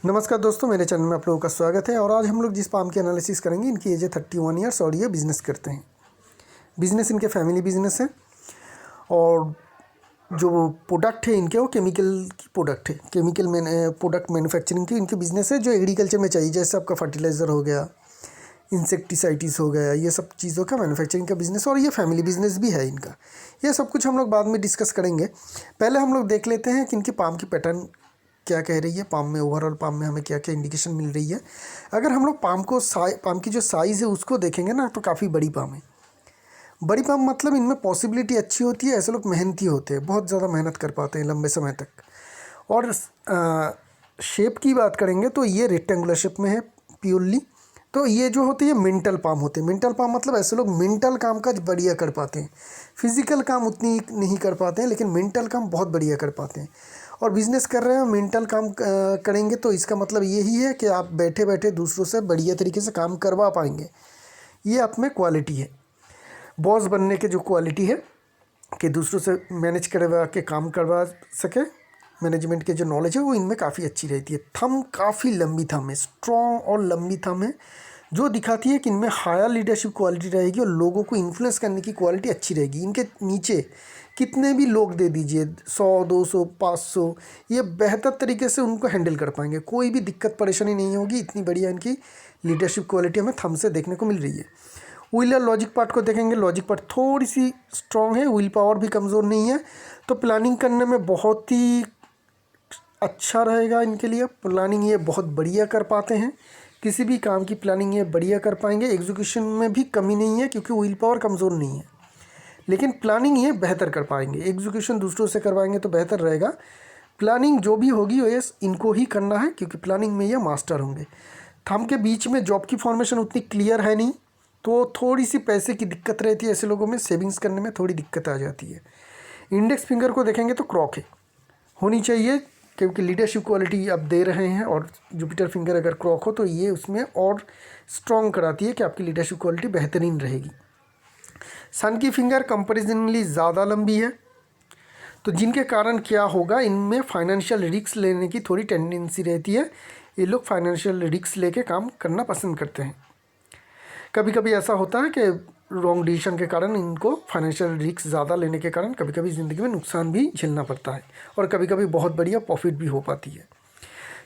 नमस्कार दोस्तों, मेरे चैनल में आप लोगों का स्वागत है। और आज हम लोग जिस पाम की एनालिसिस करेंगे, इनकी एज है 31 ईयर्स और ये बिज़नेस करते हैं। बिज़नेस इनके फैमिली बिज़नेस है और जो प्रोडक्ट है इनके वो केमिकल की प्रोडक्ट है। केमिकल प्रोडक्ट मैन्युफैक्चरिंग की इनकी बिज़नेस है, जो एग्रीकल्चर में चाहिए, जैसे आपका फर्टिलाइज़र हो गया, इंसेक्टिसाइड्स हो गया, ये सब चीज़ों का मैन्युफैक्चरिंग का बिज़नेस। और ये फैमिली बिज़नेस भी है इनका। ये सब कुछ हम लोग बाद में डिस्कस करेंगे। पहले हम लोग देख लेते हैं कि इनकी पाम की पैटर्न क्या कह रही है, पाम में ओवरऑल पाम में हमें क्या क्या इंडिकेशन मिल रही है। अगर हम लोग पाम की जो साइज़ है उसको देखेंगे ना, तो काफ़ी बड़ी पाम है। बड़ी पाम मतलब इनमें पॉसिबिलिटी अच्छी होती है। ऐसे लोग मेहनती होते हैं, बहुत ज़्यादा मेहनत कर पाते हैं लंबे समय तक। और शेप की बात करेंगे तो ये रेक्टेंगुलर शेप में है प्योरली। तो ये जो होती है मेंटल पाम होते हैं। मेंटल पाम मतलब ऐसे लोग मेंटल काम का बढ़िया कर पाते हैं। फिजिकल काम उतनी नहीं कर पाते हैं, लेकिन मेंटल काम बहुत बढ़िया कर पाते हैं। और बिज़नेस कर रहे हैं, मेंटल काम करेंगे तो इसका मतलब यही है कि आप बैठे बैठे दूसरों से बढ़िया तरीके से काम करवा पाएंगे। ये आप में क्वालिटी है, बॉस बनने की जो क्वालिटी है कि दूसरों से मैनेज करवा के काम करवा सके। मैनेजमेंट के जो नॉलेज है वो इनमें काफ़ी अच्छी रहती है। थंब काफ़ी लंबी थंब है, स्ट्रॉन्ग और लंबी थंब है, जो दिखाती है कि इनमें हायर लीडरशिप क्वालिटी रहेगी और लोगों को इन्फ्लुएंस करने की क्वालिटी अच्छी रहेगी। इनके नीचे कितने भी लोग दे दीजिए, 100 200 500, ये बेहतर तरीके से उनको हैंडल कर पाएंगे। कोई भी दिक्कत परेशानी नहीं होगी। इतनी बढ़िया इनकी लीडरशिप क्वालिटी हमें थंब से देखने को मिल रही है। विल और लॉजिक पार्ट को देखेंगे, लॉजिक पार्ट थोड़ी सी स्ट्रॉन्ग है, विल पावर भी कमज़ोर नहीं है। तो प्लानिंग करने में बहुत ही अच्छा रहेगा इनके लिए। प्लानिंग ये बहुत बढ़िया कर पाते हैं, किसी भी काम की प्लानिंग ये बढ़िया कर पाएंगे। एग्जीक्यूशन में भी कमी नहीं है, क्योंकि विल पावर कमज़ोर नहीं है, लेकिन प्लानिंग ये बेहतर कर पाएंगे। एग्जीक्यूशन दूसरों से करवाएंगे तो बेहतर रहेगा। प्लानिंग जो भी होगी वो ये इनको ही करना है, क्योंकि प्लानिंग में ये मास्टर होंगे। थंब के बीच में जॉब की फॉर्मेशन उतनी क्लियर है नहीं, तो थोड़ी सी पैसे की दिक्कत रहती है। ऐसे लोगों में सेविंग्स करने में थोड़ी दिक्कत आ जाती है। इंडेक्स फिंगर को देखेंगे तो क्रॉक है, होनी चाहिए, क्योंकि लीडरशिप क्वालिटी आप दे रहे हैं। और जुपिटर फिंगर अगर क्रॉक हो तो ये उसमें और स्ट्रॉन्ग कराती है कि आपकी लीडरशिप क्वालिटी बेहतरीन रहेगी। सन की फिंगर कंपैरिजनली ज़्यादा लंबी है, तो जिनके कारण क्या होगा, इनमें फाइनेंशियल रिस्क लेने की थोड़ी टेंडेंसी रहती है। ये लोग फाइनेंशियल रिस्क लेके काम करना पसंद करते हैं। कभी कभी ऐसा होता है कि रॉन्ग डिसीजन के कारण इनको फाइनेंशियल रिस्क ज़्यादा लेने के कारण कभी कभी ज़िंदगी में नुकसान भी झेलना पड़ता है, और कभी कभी बहुत बढ़िया प्रॉफिट भी हो पाती है।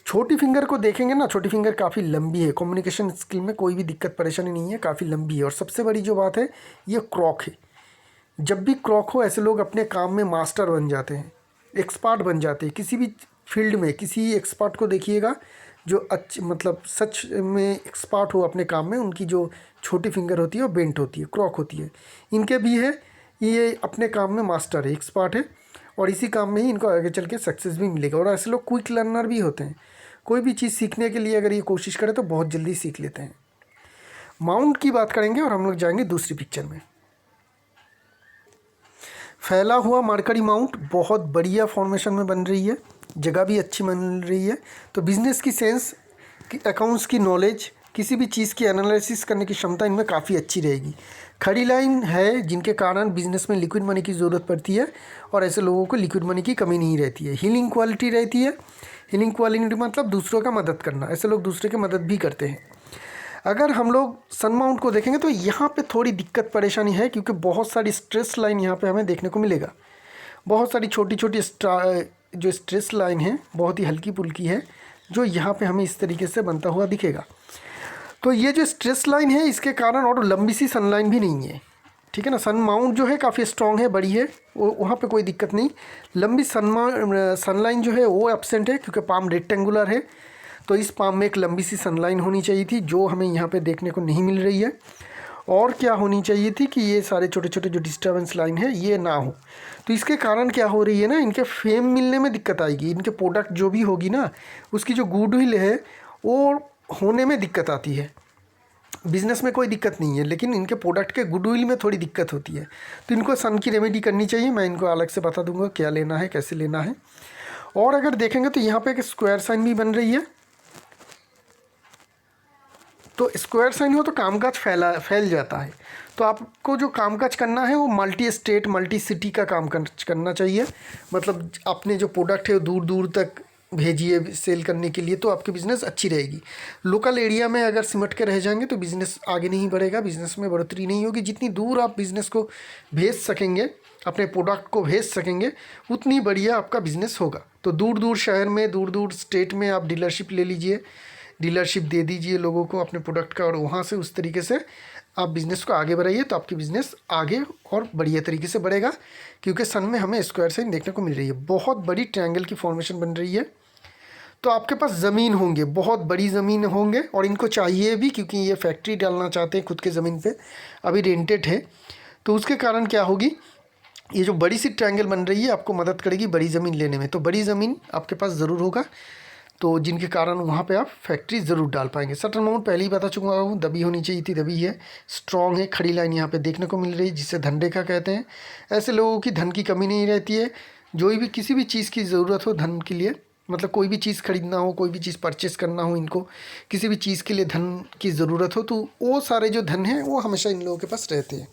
छोटी फिंगर को देखेंगे ना, छोटी फिंगर काफ़ी लंबी है, कम्युनिकेशन स्किल में कोई भी दिक्कत परेशानी नहीं है, काफ़ी लंबी है। और सबसे बड़ी जो बात है, ये क्रॉक है। जब भी क्रॉक हो, ऐसे लोग अपने काम में मास्टर बन जाते हैं, एक्सपर्ट बन जाते हैं किसी भी फील्ड में। किसी एक्सपर्ट को देखिएगा जो मतलब सच में एक्सपर्ट हो अपने काम में, उनकी जो छोटी फिंगर होती है वो बेंट होती है, क्रॉक होती है। इनके भी है, ये अपने काम में मास्टर है, एक्सपर्ट है, और इसी काम में ही इनको आगे चल के सक्सेस भी मिलेगा। और ऐसे लोग क्विक लर्नर भी होते हैं। कोई भी चीज़ सीखने के लिए अगर ये कोशिश करें तो बहुत जल्दी सीख लेते हैं। माउंट की बात करेंगे और हम लोग जाएंगे दूसरी पिक्चर में। फैला हुआ मरकरी माउंट बहुत बढ़िया फॉर्मेशन में बन रही है, जगह भी अच्छी बन रही है। तो बिज़नेस की सेंस, अकाउंट्स की नॉलेज, किसी भी चीज़ की एनालिसिस करने की क्षमता इनमें काफ़ी अच्छी रहेगी। खड़ी लाइन है, जिनके कारण बिज़नेस में लिक्विड मनी की ज़रूरत पड़ती है, और ऐसे लोगों को लिक्विड मनी की कमी नहीं रहती है। हीलिंग क्वालिटी रहती है। हीलिंग क्वालिटी मतलब दूसरों का मदद करना, ऐसे लोग दूसरे की मदद भी करते हैं। अगर हम लोग सन माउंट को देखेंगे तो यहाँ पे थोड़ी दिक्कत परेशानी है, क्योंकि बहुत सारी स्ट्रेस लाइन यहाँ पे हमें देखने को मिलेगा। बहुत सारी छोटी छोटी जो स्ट्रेस लाइन है बहुत ही हल्की फुल्की है, जो यहाँ पे हमें इस तरीके से बनता हुआ दिखेगा। तो ये जो स्ट्रेस लाइन है, इसके कारण, और लंबी सी सन लाइन भी नहीं है, ठीक है ना। सन माउंट जो है काफ़ी स्ट्रॉन्ग है, बड़ी है, वहाँ पे कोई दिक्कत नहीं। लंबी सन लाइन जो है वो एब्सेंट है, क्योंकि पाम रेक्टेंगुलर है। तो इस पाम में एक लंबी सी सनलाइन होनी चाहिए थी, जो हमें यहाँ पे देखने को नहीं मिल रही है। और क्या होनी चाहिए थी कि ये सारे छोटे छोटे जो डिस्टर्बेंस लाइन है ये ना हो। तो इसके कारण क्या हो रही है ना, इनके फेम मिलने में दिक्कत आएगी। इनके प्रोडक्ट जो भी होगी ना, उसकी जो गुडविल है वो होने में दिक्कत आती है। बिज़नेस में कोई दिक्कत नहीं है, लेकिन इनके प्रोडक्ट के गुडविल में थोड़ी दिक्कत होती है। तो इनको सन की रेमेडी करनी चाहिए। मैं इनको अलग से बता दूंगा क्या लेना है, कैसे लेना है। और अगर देखेंगे तो यहाँ पे एक स्क्वायर साइन भी बन रही है। तो स्क्वायर साइन हो तो कामकाज फैल जाता है। तो आपको जो कामकाज करना है वो मल्टी स्टेट मल्टी सिटी का कामकाज करना चाहिए। मतलब अपने जो प्रोडक्ट है वो दूर दूर तक भेजिए सेल करने के लिए, तो आपकी बिज़नेस अच्छी रहेगी। लोकल एरिया में अगर सिमट के रह जाएंगे तो बिज़नेस आगे नहीं बढ़ेगा, बिज़नेस में बढ़ोतरी नहीं होगी। जितनी दूर आप बिज़नेस को भेज सकेंगे, अपने प्रोडक्ट को भेज सकेंगे, उतनी बढ़िया आपका बिज़नेस होगा। तो दूर दूर शहर में, दूर दूर स्टेट में आप डीलरशिप ले लीजिए, डीलरशिप दे दीजिए लोगों को अपने प्रोडक्ट का, और वहाँ से उस तरीके से आप बिज़नेस को आगे बढ़ाइए, तो आपकी बिज़नेस आगे और बढ़िया तरीके से बढ़ेगा। क्योंकि सन में हमें स्क्वायर साइन देखने को मिल रही है, बहुत बड़ी ट्रायंगल की फॉर्मेशन बन रही है। तो आपके पास ज़मीन होंगे, बहुत बड़ी ज़मीन होंगे, और इनको चाहिए भी, क्योंकि ये फैक्ट्री डालना चाहते हैं खुद के ज़मीन पे, अभी रेंटेड है। तो उसके कारण क्या होगी, ये जो बड़ी सी ट्रायंगल बन रही है आपको मदद करेगी बड़ी ज़मीन लेने में। तो बड़ी ज़मीन आपके पास ज़रूर होगा, तो जिनके कारण वहाँ पे आप फैक्ट्री ज़रूर डाल पाएंगे। शटर माउंट पहले ही बता चुका हूँ, दबी होनी चाहिए थी, दबी है, स्ट्रॉन्ग है। खड़ी लाइन यहाँ पे देखने को मिल रही है, जिसे धन रेखा कहते हैं। ऐसे लोगों की धन की कमी नहीं रहती है। जो भी किसी भी चीज़ की ज़रूरत हो धन के लिए, मतलब कोई भी चीज़ खरीदना हो, कोई भी चीज़ परचेस करना हो, इनको किसी भी चीज़ के लिए धन की ज़रूरत हो, तो वो सारे जो धन हैं वो हमेशा इन लोगों के पास रहते हैं।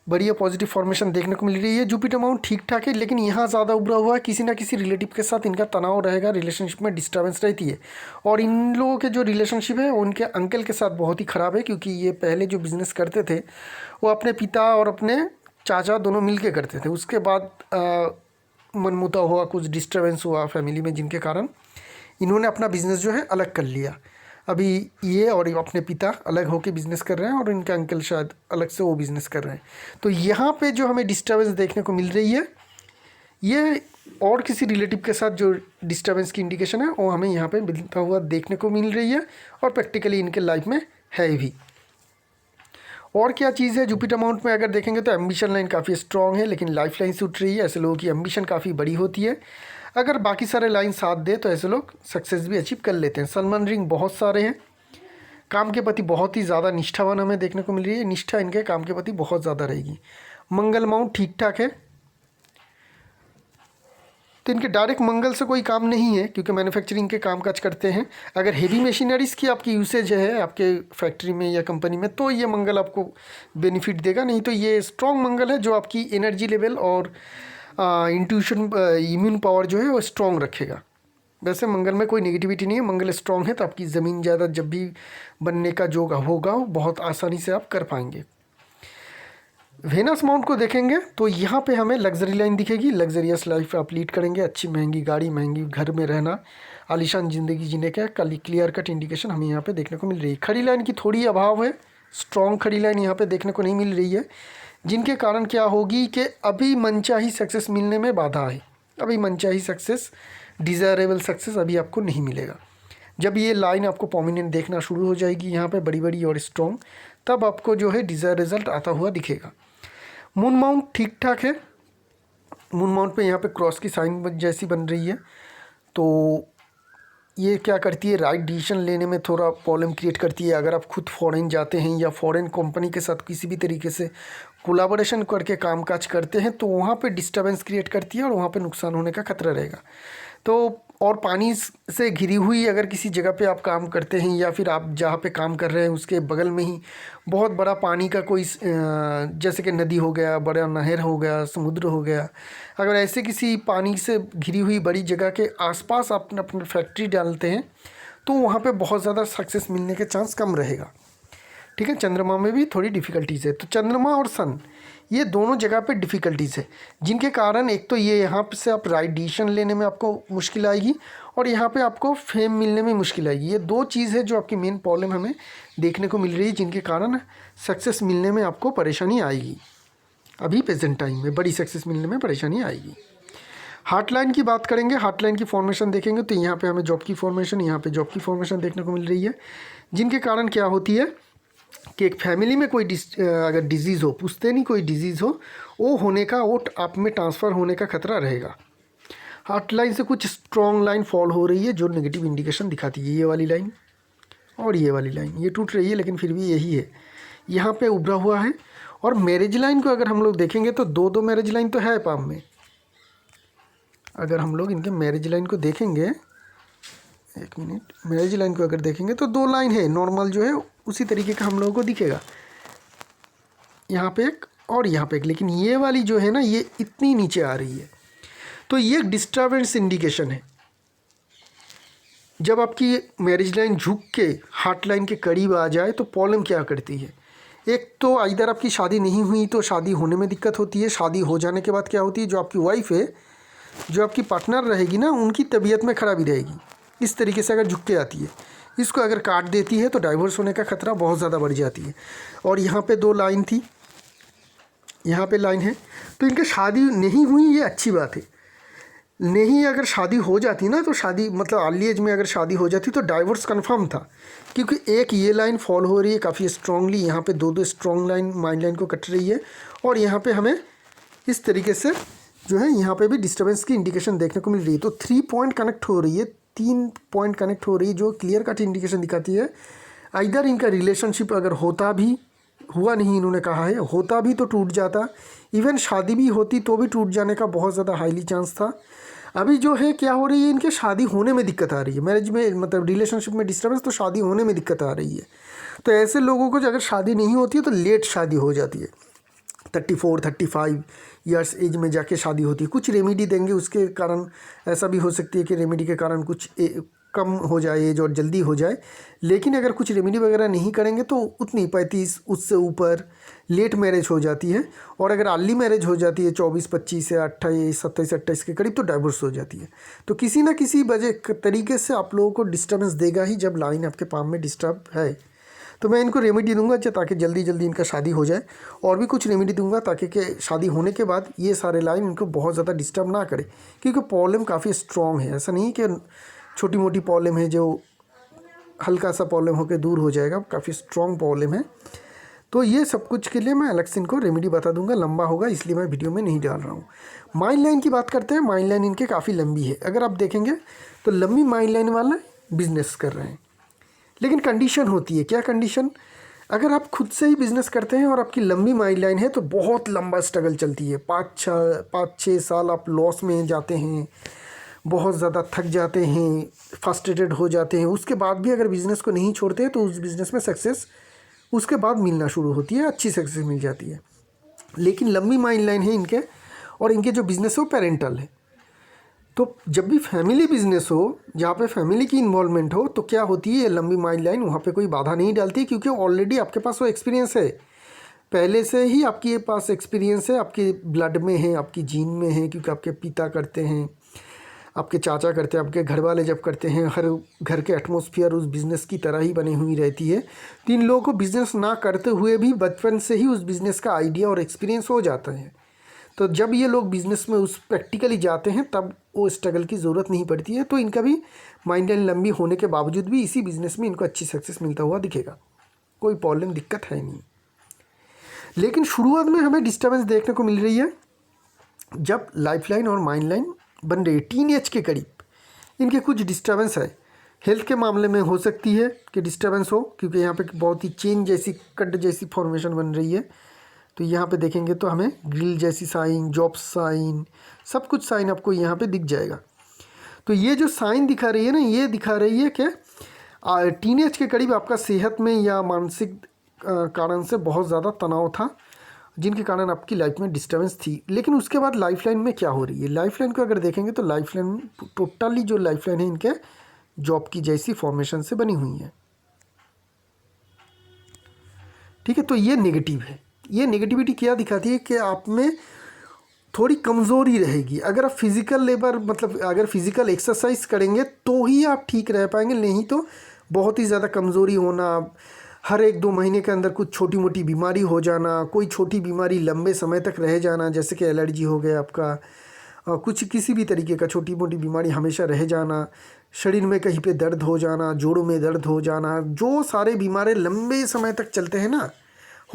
बढ़िया पॉजिटिव फॉर्मेशन देखने को मिल रही है। जुपिटर माउंट ठीक ठाक है, लेकिन यहाँ ज़्यादा उभरा हुआ है। किसी ना किसी रिलेटिव के साथ इनका तनाव रहेगा, रिलेशनशिप में डिस्टर्बेंस रहती है। और इन लोगों के जो रिलेशनशिप है उनके अंकल के साथ बहुत ही ख़राब है, क्योंकि ये पहले जो बिज़नेस करते थे वो अपने पिता और अपने चाचा दोनों मिल के करते थे। उसके बाद मनमुटाव हुआ, कुछ डिस्टर्बेंस हुआ फैमिली में, जिनके कारण इन्होंने अपना बिज़नेस जो है अलग कर लिया। अभी ये और अपने पिता अलग होकर बिज़नेस कर रहे हैं, और इनका अंकल शायद अलग से वो बिज़नेस कर रहे हैं। तो यहाँ पे जो हमें डिस्टर्बेंस देखने को मिल रही है, ये और किसी रिलेटिव के साथ जो डिस्टर्बेंस की इंडिकेशन है वो हमें यहाँ पे मिलता हुआ देखने को मिल रही है, और प्रैक्टिकली इनके लाइफ में है भी। और क्या चीज़ है जुपिटर माउंट में अगर देखेंगे तो एम्बिशन लाइन काफ़ी स्ट्रॉन्ग है, लेकिन लाइफ लाइन से उठ रही है। ऐसे लोगों की एम्बिशन काफ़ी बड़ी होती है। अगर बाकी सारे लाइन साथ दे तो ऐसे लोग सक्सेस भी अचीव कर लेते हैं। सलमान रिंग बहुत सारे हैं, काम के प्रति बहुत ही ज़्यादा निष्ठावान हमें देखने को मिल रही है। निष्ठा इनके काम के प्रति बहुत ज़्यादा रहेगी। मंगल माउंट ठीक ठाक है, तो इनके डायरेक्ट मंगल से कोई काम नहीं है, क्योंकि मैन्युफैक्चरिंग के काम काज करते हैं। अगर हेवी मशीनरीज़ की आपकी यूसेज है आपके फैक्ट्री में या कंपनी में, तो ये मंगल आपको बेनिफिट देगा। नहीं तो ये स्ट्रॉन्ग मंगल है, जो आपकी एनर्जी लेवल और इंट्यूशन, इम्यून पावर जो है वो स्ट्रॉन्ग रखेगा। वैसे मंगल में कोई नेगेटिविटी नहीं है, मंगल स्ट्रॉन्ग है, तो आपकी ज़मीन ज़्यादा जब भी बनने का जो होगा वो बहुत आसानी से आप कर पाएंगे। वेनस माउंट को देखेंगे तो यहाँ पे हमें लग्जरी लाइन दिखेगी। लग्जरियस लाइफ आप लीड करेंगे, अच्छी महंगी गाड़ी, महंगी घर में रहना, आलीशान ज़िंदगी जीने का क्लियर कट इंडिकेशन हमें यहाँ पे देखने को मिल रही है। खड़ी लाइन की थोड़ी अभाव है, स्ट्रॉन्ग खड़ी लाइन यहाँ पे देखने को नहीं मिल रही है, जिनके कारण क्या होगी कि अभी मनचाही सक्सेस मिलने में बाधा है। अभी मनचाही सक्सेस, डिज़ायरेबल सक्सेस अभी आपको नहीं मिलेगा। जब ये लाइन आपको प्रोमिनेंट देखना शुरू हो जाएगी यहाँ पे बड़ी बड़ी और स्ट्रॉन्ग, तब आपको जो है डिज़ायर रिजल्ट आता हुआ दिखेगा। मून माउंट ठीक ठाक है। मून माउंट पे यहाँ पे क्रॉस की साइन जैसी बन रही है, तो ये क्या करती है, राइट डिसीजन लेने में थोड़ा प्रॉब्लम क्रिएट करती है। अगर आप खुद फॉरेन जाते हैं या फॉरेन कंपनी के साथ किसी भी तरीके से कोलैबोरेशन करके कामकाज करते हैं, तो वहाँ पे डिस्टर्बेंस क्रिएट करती है और वहाँ पे नुकसान होने का खतरा रहेगा। तो और पानी से घिरी हुई अगर किसी जगह पे आप काम करते हैं, या फिर आप जहाँ पे काम कर रहे हैं उसके बगल में ही बहुत बड़ा पानी का कोई जैसे कि नदी हो गया, बड़ा नहर हो गया, समुद्र हो गया, अगर ऐसे किसी पानी से घिरी हुई बड़ी जगह के आसपास आप अपनी फैक्ट्री डालते हैं, तो वहाँ पे बहुत ज़्यादा सक्सेस मिलने के चांस कम रहेगा। ठीक है, चंद्रमा में भी थोड़ी डिफ़िकल्टीज़ है। तो चंद्रमा और सन ये दोनों जगह पे डिफ़िकल्टीज़ है, जिनके कारण एक तो ये यहाँ से आप राइट डिसीजन लेने में आपको मुश्किल आएगी, और यहाँ पे आपको फेम मिलने में मुश्किल आएगी। ये दो चीज़ है जो आपकी मेन प्रॉब्लम हमें देखने को मिल रही है, जिनके कारण सक्सेस मिलने में आपको परेशानी आएगी। अभी प्रेजेंट टाइम में बड़ी सक्सेस मिलने में परेशानी आएगी। हार्ट लाइन की बात करेंगे, हार्ट लाइन की फॉर्मेशन देखेंगे तो यहाँ पे हमें जॉब की फॉर्मेशन, यहाँ पे जॉब की फॉर्मेशन देखने को मिल रही है, जिनके कारण क्या होती है कि एक फैमिली में कोई अगर डिजीज़ हो, पुश्तैनी कोई डिजीज़ हो, वो होने का, वो आप में ट्रांसफ़र होने का खतरा रहेगा। हार्ट लाइन से कुछ स्ट्रॉन्ग लाइन फॉल हो रही है, जो नेगेटिव इंडिकेशन दिखाती है। ये वाली लाइन और ये वाली लाइन, ये टूट रही है, लेकिन फिर भी यही है, यहाँ पे उभरा हुआ है। और मैरिज लाइन को अगर हम लोग देखेंगे तो दो मैरिज लाइन तो है पाम में। अगर हम लोग इनके मैरिज लाइन को देखेंगे, एक मिनट, मैरिज लाइन को अगर देखेंगे तो दो लाइन है, नॉर्मल जो है उसी तरीके का हम लोगों को दिखेगा, यहाँ पे एक और यहाँ पे एक, लेकिन ये वाली जो है ना, ये इतनी नीचे आ रही है। तो ये डिस्टर्बेंस इंडिकेशन है। जब आपकी मैरिज लाइन झुक के हार्ट लाइन के करीब आ जाए तो प्रॉब्लम क्या करती है, एक तो इधर आपकी शादी नहीं हुई तो शादी होने में दिक्कत होती है। शादी हो जाने के बाद क्या होती है, जो आपकी वाइफ है, जो आपकी पार्टनर रहेगी ना, उनकी तबीयत में खराबी रहेगी। इस तरीके से अगर झुक के आती है, इसको अगर काट देती है तो डाइवोर्स होने का खतरा बहुत ज़्यादा बढ़ जाती है। और यहाँ पे 2 लाइन थी, यहाँ पे लाइन है, तो इनके शादी नहीं हुई, ये अच्छी बात है। नहीं, अगर शादी हो जाती ना, तो शादी मतलब अर्ली एज में अगर शादी हो जाती तो डाइवोर्स कंफर्म था, क्योंकि एक ये लाइन फॉलो हो रही है काफ़ी स्ट्रांगली। यहाँ पे 2 स्ट्रॉन्ग लाइन माइंड लाइन को कट रही है, और यहाँ पे हमें इस तरीके से जो है यहाँ पे भी डिस्टर्बेंस की इंडिकेशन देखने को मिल रही है। तो 3 पॉइंट कनेक्ट हो रही है, 3 पॉइंट कनेक्ट हो रही है, जो क्लियर कट इंडिकेशन दिखाती है इधर इनका रिलेशनशिप अगर होता भी, हुआ नहीं इन्होंने कहा है, होता भी तो टूट जाता, इवन शादी भी होती तो भी टूट जाने का बहुत ज़्यादा हाईली चांस था। अभी जो है क्या हो रही है, इनके शादी होने में दिक्कत आ रही है, मैरिज में मतलब रिलेशनशिप में डिस्टर्बेंस, तो शादी होने में दिक्कत आ रही है। तो ऐसे लोगों को अगर शादी नहीं होती है तो लेट शादी हो जाती है, 34-35 ईयर्स एज में जाके शादी होती है। कुछ रेमेडी देंगे, उसके कारण ऐसा भी हो सकती है कि रेमेडी के कारण कुछ कम हो जाए एज और जल्दी हो जाए। लेकिन अगर कुछ रेमेडी वगैरह नहीं करेंगे तो उतनी 35 उससे ऊपर लेट मैरिज हो जाती है। और अगर अर्ली मैरिज हो जाती है 24-25 या 27-28 के करीब, तो डाइवोर्स हो जाती है। तो किसी ना किसी वजह तरीके से आप लोगों को डिस्टर्बेंस देगा ही जब लाइन आपके पाम में डिस्टर्ब है। तो मैं इनको रेमेडी दूंगा ताकि जल्दी जल्दी इनका शादी हो जाए, और भी कुछ रेमेडी दूंगा ताकि कि शादी होने के बाद ये सारे लाइन इनको बहुत ज़्यादा डिस्टर्ब ना करे, क्योंकि प्रॉब्लम काफ़ी स्ट्रॉन्ग है। ऐसा नहीं कि छोटी मोटी प्रॉब्लम है जो हल्का सा प्रॉब्लम होकर दूर हो जाएगा, काफ़ी स्ट्रॉन्ग प्रॉब्लम है। तो ये सब कुछ के लिए मैं अलग से इनको रेमेडी बता दूंगा, लंबा होगा इसलिए मैं वीडियो में नहीं डाल रहा हूँ। माइंड लाइन की बात करते हैं। माइंड लाइन इनके काफ़ी लंबी है, अगर आप देखेंगे तो लंबी माइंड लाइन वाला बिजनेस कर रहे हैं। लेकिन कंडीशन होती है, क्या कंडीशन, अगर आप खुद से ही बिज़नेस करते हैं और आपकी लंबी माइंड लाइन है तो बहुत लंबा स्ट्रगल चलती है। 5-6 साल आप लॉस में जाते हैं, बहुत ज़्यादा थक जाते हैं, फ्रस्ट्रेटेड हो जाते हैं। उसके बाद भी अगर बिज़नेस को नहीं छोड़ते हैं तो उस बिज़नेस में सक्सेस उसके बाद मिलना शुरू होती है, अच्छी सक्सेस मिल जाती है। लेकिन लंबी माइंड लाइन है इनके, और इनके जो बिज़नेस हो पेरेंटल है। तो जब भी फैमिली बिजनेस हो, जहाँ पे फैमिली की इन्वॉल्वमेंट हो, तो क्या होती है, लंबी माइंड लाइन वहाँ पे कोई बाधा नहीं डालती, क्योंकि ऑलरेडी आपके पास वो एक्सपीरियंस है, पहले से ही आपके पास एक्सपीरियंस है, आपके ब्लड में है, आपकी जीन में है, क्योंकि आपके पिता करते हैं, आपके चाचा करते हैं, आपके घर वाले जब करते हैं, हर घर के एटमॉस्फेयर उस बिज़नेस की तरह ही बनी हुई रहती है। तो इन लोगों को बिज़नेस ना करते हुए भी बचपन से ही उस बिज़नेस का आइडिया और एक्सपीरियंस हो जाता है। तो जब ये लोग बिज़नेस में उस प्रैक्टिकली जाते हैं तब वो स्ट्रगल की ज़रूरत नहीं पड़ती है। तो इनका भी माइंड लाइन लंबी होने के बावजूद भी इसी बिज़नेस में इनको अच्छी सक्सेस मिलता हुआ दिखेगा, कोई प्रॉब्लम दिक्कत है नहीं। लेकिन शुरुआत में हमें डिस्टर्बेंस देखने को मिल रही है जब लाइफ लाइन और माइंड लाइन बन रही है, टीन एज के करीब इनके कुछ डिस्टर्बेंस है। हेल्थ के मामले में हो सकती है कि डिस्टर्बेंस हो, क्योंकि यहाँ पे बहुत ही चेन जैसी कट जैसी फॉर्मेशन बन रही है। तो यहाँ पे देखेंगे तो हमें ग्रिल जैसी साइन, जॉब साइन, सब कुछ साइन आपको यहाँ पे दिख जाएगा। तो ये जो साइन दिखा रही है ना, ये दिखा रही है कि टीनेज के करीब आपका सेहत में या मानसिक कारण से बहुत ज़्यादा तनाव था, जिनके कारण आपकी लाइफ में डिस्टर्बेंस थी। लेकिन उसके बाद लाइफ लाइन में क्या हो रही है, लाइफ लाइन को अगर देखेंगे तो लाइफ लाइन टोटली जो लाइफ लाइन है इनके जॉब की जैसी फॉर्मेशन से बनी हुई है। ठीक है, तो ये नेगेटिव है। ये नेगेटिविटी क्या दिखाती है कि आप में थोड़ी कमज़ोरी रहेगी। अगर आप फिज़िकल लेबर मतलब अगर फिज़िकल एक्सरसाइज करेंगे तो ही आप ठीक रह पाएंगे, नहीं तो बहुत ही ज़्यादा कमज़ोरी होना, हर 1-2 महीने के अंदर कुछ छोटी मोटी बीमारी हो जाना, कोई छोटी बीमारी लंबे समय तक रह जाना, जैसे कि एलर्जी हो गया आपका, कुछ किसी भी तरीके का छोटी मोटी बीमारी हमेशा रह जाना, शरीर में कहीं पे दर्द हो जाना, जोड़ों में दर्द हो जाना, जो सारे बीमारी लंबे समय तक चलते हैं ना,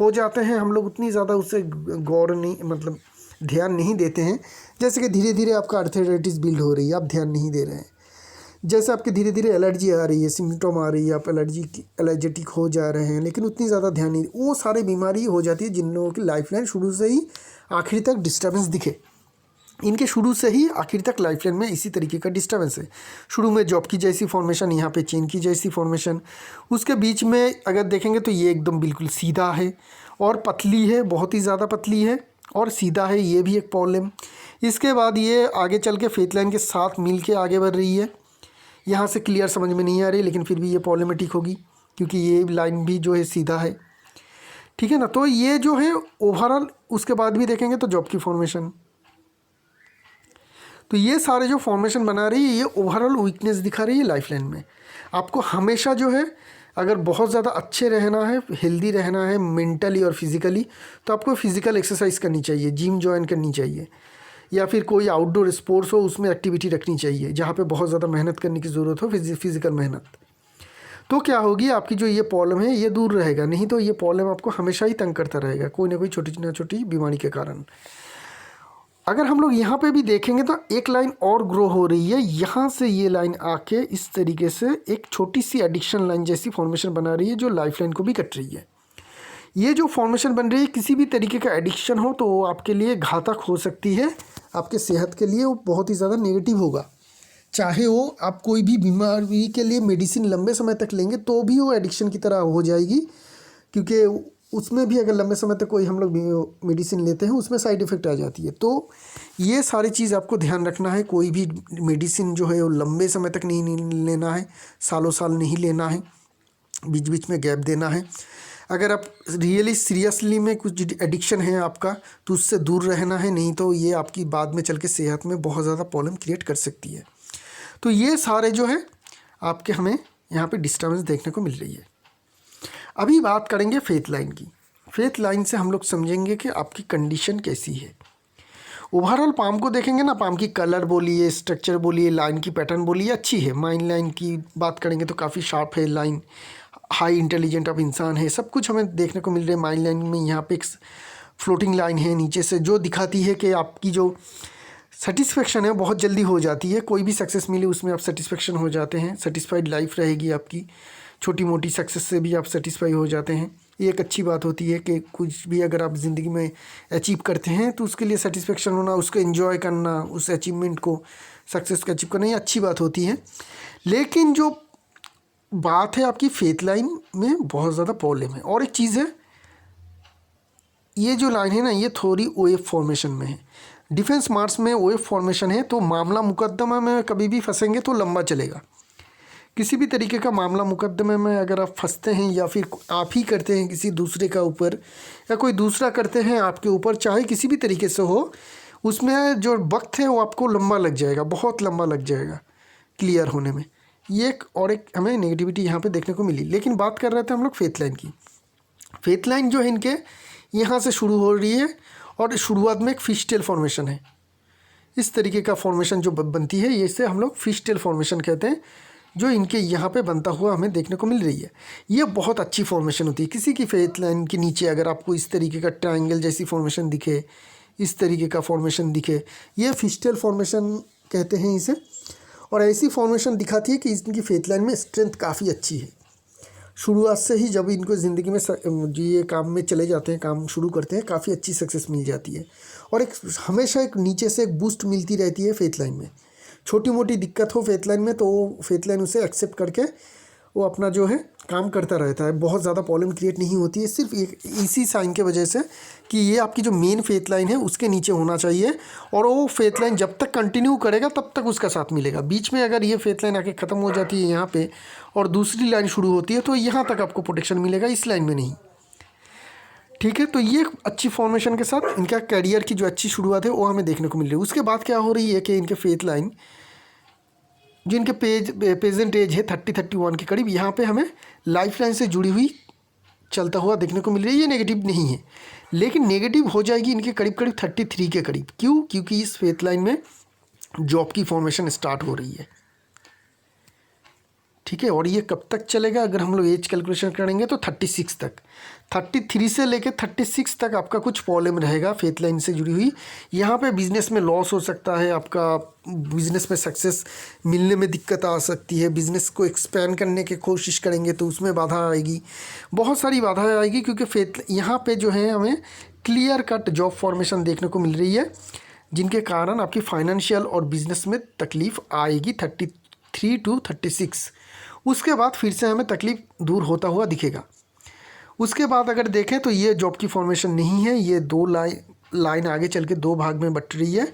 हो जाते हैं, हम लोग उतनी ज़्यादा उससे गौर नहीं मतलब ध्यान नहीं देते हैं। जैसे कि धीरे धीरे आपका आर्थराइटिस बिल्ड हो रही है, आप ध्यान नहीं दे रहे हैं। जैसे आपके धीरे धीरे एलर्जी आ रही है, सिम्टम आ रही है, आप एलर्जेटिक हो जा रहे हैं, लेकिन उतनी ज़्यादा ध्यान नहीं, वो सारी बीमारी हो जाती है जिन लोगों की लाइफ लाइन शुरू से ही आखिर तक डिस्टर्बेंस दिखे। इनके शुरू से ही आखिर तक लाइफ लाइन में इसी तरीके का डिस्टर्बेंस है। शुरू में जॉब की जैसी फॉर्मेशन, यहाँ पे चेन की जैसी फॉर्मेशन, उसके बीच में अगर देखेंगे तो ये एकदम बिल्कुल सीधा है और पतली है, बहुत ही ज़्यादा पतली है, और सीधा है, ये भी एक प्रॉब्लम। इसके बाद ये आगे चल के फेथ लाइन के साथ मिल के आगे बढ़ रही है, यहाँ से क्लियर समझ में नहीं आ रही, लेकिन फिर भी ये प्रॉब्लमेटिक होगी क्योंकि ये लाइन भी जो है सीधा है, ठीक है ना। तो ये जो है ओवरऑल, उसके बाद भी देखेंगे तो जॉब की फॉर्मेशन, तो ये सारे जो फॉर्मेशन बना रही है ये ओवरऑल वीकनेस दिखा रही है लाइफ लाइन में। आपको हमेशा जो है अगर बहुत ज़्यादा अच्छे रहना है, हेल्दी रहना है मेंटली और फिज़िकली, तो आपको फिज़िकल एक्सरसाइज करनी चाहिए, जिम ज्वाइन करनी चाहिए, या फिर कोई आउटडोर स्पोर्ट्स हो उसमें एक्टिविटी रखनी चाहिए जहाँ पे बहुत ज़्यादा मेहनत करने की ज़रूरत हो, फिज़िकल मेहनत। तो क्या होगी, आपकी जो ये प्रॉब्लम है ये दूर रहेगा, नहीं तो ये प्रॉब्लम आपको हमेशा ही तंग करता रहेगा कोई ना कोई छोटी ना छोटी बीमारी के कारण। अगर हम लोग यहाँ पे भी देखेंगे तो एक लाइन और ग्रो हो रही है, यहाँ से ये लाइन आके इस तरीके से एक छोटी सी एडिक्शन लाइन जैसी फॉर्मेशन बना रही है जो लाइफ लाइन को भी कट रही है। ये जो फॉर्मेशन बन रही है, किसी भी तरीके का एडिक्शन हो तो वो आपके लिए घातक हो सकती है, आपके सेहत के लिए वो बहुत ही ज़्यादा नेगेटिव होगा। चाहे वो आप कोई भी बीमारी के लिए मेडिसिन लंबे समय तक लेंगे तो भी वो एडिक्शन की तरह हो जाएगी, क्योंकि उसमें भी अगर लंबे समय तक कोई हम लोग मेडिसिन लेते हैं उसमें साइड इफ़ेक्ट आ जाती है। तो ये सारी चीज़ आपको ध्यान रखना है, कोई भी मेडिसिन जो है वो लंबे समय तक नहीं लेना है, सालों साल नहीं लेना है, बीच बीच में गैप देना है। अगर आप रियली सीरियसली में कुछ एडिक्शन है आपका तो उससे दूर रहना है, नहीं तो ये आपकी बाद में चल के सेहत में बहुत ज़्यादा प्रॉब्लम क्रिएट कर सकती है। तो ये सारे जो है आपके हमें यहाँ पे डिस्टर्बेंस देखने को मिल रही है। अभी बात करेंगे फेथ लाइन की। फेथ लाइन से हम लोग समझेंगे कि आपकी कंडीशन कैसी है। ओवरऑल पाम को देखेंगे ना, पाम की कलर बोलिए, स्ट्रक्चर बोलिए, लाइन की पैटर्न बोलिए, अच्छी है। माइन लाइन की बात करेंगे तो काफ़ी शार्प है लाइन, हाई इंटेलिजेंट ऑफ इंसान है, सब कुछ हमें देखने को मिल रहा है। माइन लाइन में यहाँ पे एक फ्लोटिंग लाइन है नीचे से जो दिखाती है कि आपकी जो सेटिस्फेक्शन है बहुत जल्दी हो जाती है, कोई भी सक्सेस मिले उसमें आप सेटिस्फेक्शन हो जाते हैं, सेटिस्फाइड लाइफ रहेगी आपकी, छोटी मोटी सक्सेस से भी आप सेटिस्फाई हो जाते हैं। ये एक अच्छी बात होती है कि कुछ भी अगर आप ज़िंदगी में अचीव करते हैं तो उसके लिए सेटिस्फेक्शन होना, उसको एंजॉय करना, उस अचीवमेंट को, सक्सेस को अचीव करना, ये अच्छी बात होती है। लेकिन जो बात है आपकी फेथ लाइन में बहुत ज़्यादा प्रॉब्लम है। और एक चीज़ है, ये जो लाइन है ना ये थोड़ी ओएफ फॉर्मेशन में है। डिफेंस मार्क्स में ओएफ फॉर्मेशन है, तो मामला मुकदमा में कभी भी फंसेंगे तो लंबा चलेगा। किसी भी तरीके का मामला मुकदमे में अगर आप फंसते हैं या फिर आप ही करते हैं किसी दूसरे का ऊपर या कोई दूसरा करते हैं आपके ऊपर, चाहे किसी भी तरीके से हो, उसमें जो वक्त है वो आपको लंबा लग जाएगा, बहुत लंबा लग जाएगा क्लियर होने में। ये एक और एक हमें नेगेटिविटी यहाँ पे देखने को मिली। लेकिन बात कर रहे थे हम लोग फेथ लाइन की। फेथ लाइन जो है इनके यहाँ से शुरू हो रही है और शुरुआत में एक फिश टेल फॉर्मेशन है। इस तरीके का फॉर्मेशन जो बनती है ये इसे हम लोग फिश टेल फॉर्मेशन कहते हैं, जो इनके यहाँ पे बनता हुआ हमें देखने को मिल रही है। ये बहुत अच्छी फॉर्मेशन होती है। किसी की फेथ लाइन के नीचे अगर आपको इस तरीके का ट्रायंगल जैसी फॉर्मेशन दिखे, इस तरीके का फॉर्मेशन दिखे, ये फिश टेल फॉर्मेशन कहते हैं इसे। और ऐसी फॉर्मेशन दिखाती है कि इनकी फेथ लाइन में स्ट्रेंथ काफ़ी अच्छी है। शुरुआत से ही जब इनको ज़िंदगी में जो ये काम में चले जाते हैं, काम शुरू करते हैं, काफ़ी अच्छी सक्सेस मिल जाती है और एक हमेशा एक नीचे से एक बूस्ट मिलती रहती है फेथ लाइन में। छोटी मोटी दिक्कत हो फेथ लाइन में तो वो फेथ लाइन उसे एक्सेप्ट करके वो अपना जो है काम करता रहता है, बहुत ज़्यादा प्रॉब्लम क्रिएट नहीं होती है। सिर्फ एक इसी साइन के वजह से कि ये आपकी जो मेन फेथ लाइन है उसके नीचे होना चाहिए और वो फेथ लाइन जब तक कंटिन्यू करेगा तब तक उसका साथ मिलेगा। बीच में अगर ये फेथ लाइन आके ख़त्म हो जाती है यहाँ पे और दूसरी लाइन शुरू होती है तो यहाँ तक आपको प्रोटेक्शन मिलेगा, इस लाइन में नहीं। ठीक है, तो ये अच्छी फॉर्मेशन के साथ इनका करियर की जो अच्छी शुरुआत है वो हमें देखने को मिल रही है। उसके बाद क्या हो रही है कि इनके फेथ लाइन जो इनके प्रेजेंट एज है 30-31 के करीब, यहाँ पे हमें लाइफ लाइन से जुड़ी हुई चलता हुआ देखने को मिल रही है। ये नेगेटिव नहीं है, लेकिन नेगेटिव हो जाएगी इनके करीब करीब 33 के करीब। क्यों? क्योंकि इस फेथ लाइन में जॉब की फॉर्मेशन स्टार्ट हो रही है। ठीक है, और ये कब तक चलेगा? अगर हम लोग एज कैलकुलेशन करेंगे तो 36 तक, 33 से लेकर 36 तक आपका कुछ प्रॉब्लम रहेगा फेथ लाइन से जुड़ी हुई। यहाँ पे बिज़नेस में लॉस हो सकता है, आपका बिज़नेस में सक्सेस मिलने में दिक्कत आ सकती है, बिज़नेस को एक्सपैंड करने की कोशिश करेंगे तो उसमें बाधा आएगी, बहुत सारी बाधाएं आएगी। क्योंकि फेथ यहाँ पे जो है हमें क्लियर कट जॉब फॉर्मेशन देखने को मिल रही है, जिनके कारण आपकी फाइनेंशियल और बिज़नेस में तकलीफ़ आएगी 33 to 36। उसके बाद फिर से हमें तकलीफ़ दूर होता हुआ दिखेगा। उसके बाद अगर देखें तो ये जॉब की फॉर्मेशन नहीं है, ये दो लाइन लाइन आगे चल के 2 भाग में बट रही है,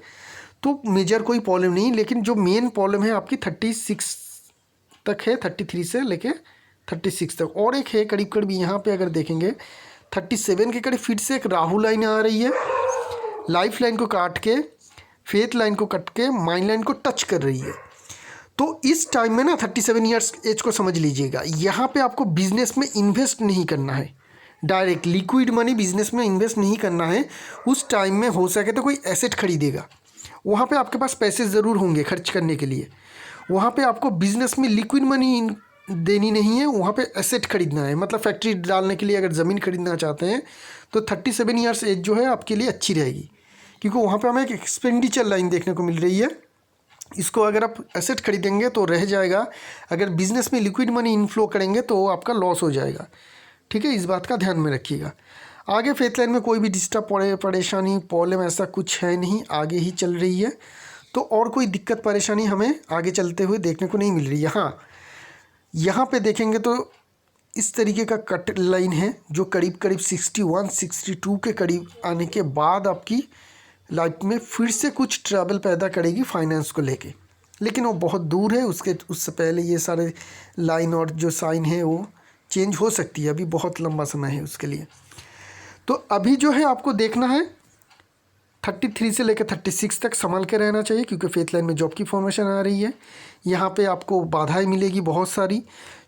तो मेजर कोई प्रॉब्लम नहीं। लेकिन जो मेन प्रॉब्लम है आपकी 36 तक है, 33 से लेके 36 तक। और एक है करीब करीब यहाँ पे अगर देखेंगे 37 के करीब फिर से एक राहु लाइन आ रही है, लाइफ लाइन को काट के, फेथ लाइन को कट के माइंड लाइन को टच कर रही है। तो इस टाइम में ना 37 ईयर्स एज को समझ लीजिएगा, यहाँ पे आपको बिजनेस में इन्वेस्ट नहीं करना है, डायरेक्ट लिक्विड मनी बिजनेस में इन्वेस्ट नहीं करना है। उस टाइम में हो सके तो कोई एसेट खरीदेगा, वहाँ पे आपके पास पैसे ज़रूर होंगे खर्च करने के लिए। वहाँ पे आपको बिजनेस में लिक्विड मनी देनी नहीं है, वहाँ पे एसेट खरीदना है। मतलब फैक्ट्री डालने के लिए अगर ज़मीन खरीदना चाहते हैं तो 37 ईयर्स एज जो है आपके लिए अच्छी रहेगी, क्योंकि वहाँ पे हमें एक एक्सपेंडिचर लाइन देखने को मिल रही है। इसको अगर आप एसेट खरीदेंगे तो रह जाएगा, अगर बिजनेस में लिक्विड मनी इनफ्लो करेंगे तो आपका लॉस हो जाएगा। ठीक है, इस बात का ध्यान में रखिएगा। आगे फेथ लाइन में कोई भी डिस्टर्ब परेशानी प्रॉब्लम ऐसा कुछ है नहीं, आगे ही चल रही है। तो और कोई दिक्कत परेशानी हमें आगे चलते हुए देखने को नहीं मिल रही है। हाँ, यहाँ पे देखेंगे तो इस तरीके का कट लाइन है जो करीब करीब 61 62 के करीब आने के बाद आपकी लाइफ में फिर से कुछ ट्रबल पैदा करेगी फाइनेंस को लेके, लेकिन वो बहुत दूर है। उससे पहले ये सारे लाइन और जो साइन है वो चेंज हो सकती है, अभी बहुत लंबा समय है उसके लिए। तो अभी जो है आपको देखना है 33 से लेकर 36 तक संभाल के रहना चाहिए, क्योंकि फेथ लाइन में जॉब की फॉर्मेशन आ रही है। यहाँ पे आपको बाधाएं मिलेगी बहुत सारी,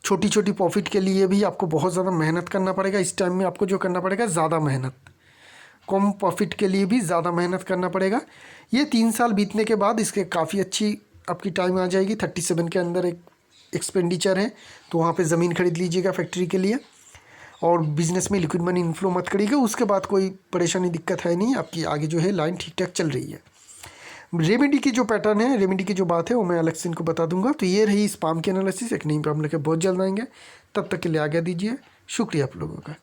छोटी छोटी प्रॉफिट के लिए भी आपको बहुत ज़्यादा मेहनत करना पड़ेगा। इस टाइम में आपको जो करना पड़ेगा ज़्यादा मेहनत, कम प्रॉफिट के लिए भी ज़्यादा मेहनत करना पड़ेगा। ये 3 साल बीतने के बाद इसके काफ़ी अच्छी आपकी टाइम आ जाएगी। 37 के अंदर एक एक्सपेंडिचर है, तो वहाँ पे ज़मीन खरीद लीजिएगा फैक्ट्री के लिए, और बिज़नेस में लिक्विड मनी इन्फ्लो मत करिएगा। उसके बाद कोई परेशानी दिक्कत है नहीं, आपकी आगे जो है लाइन ठीक ठाक चल रही है। रेमेडी की जो पैटर्न है, रेमेडी की जो बात है वो मैं अलग से इनको बता दूंगा। तो ये रही स्पाम की एनालिसिस। एक नई प्रॉब्लम लेकर बहुत जल्द आएंगे, तब तक के लिए आज्ञा दीजिए। शुक्रिया आप लोगों का।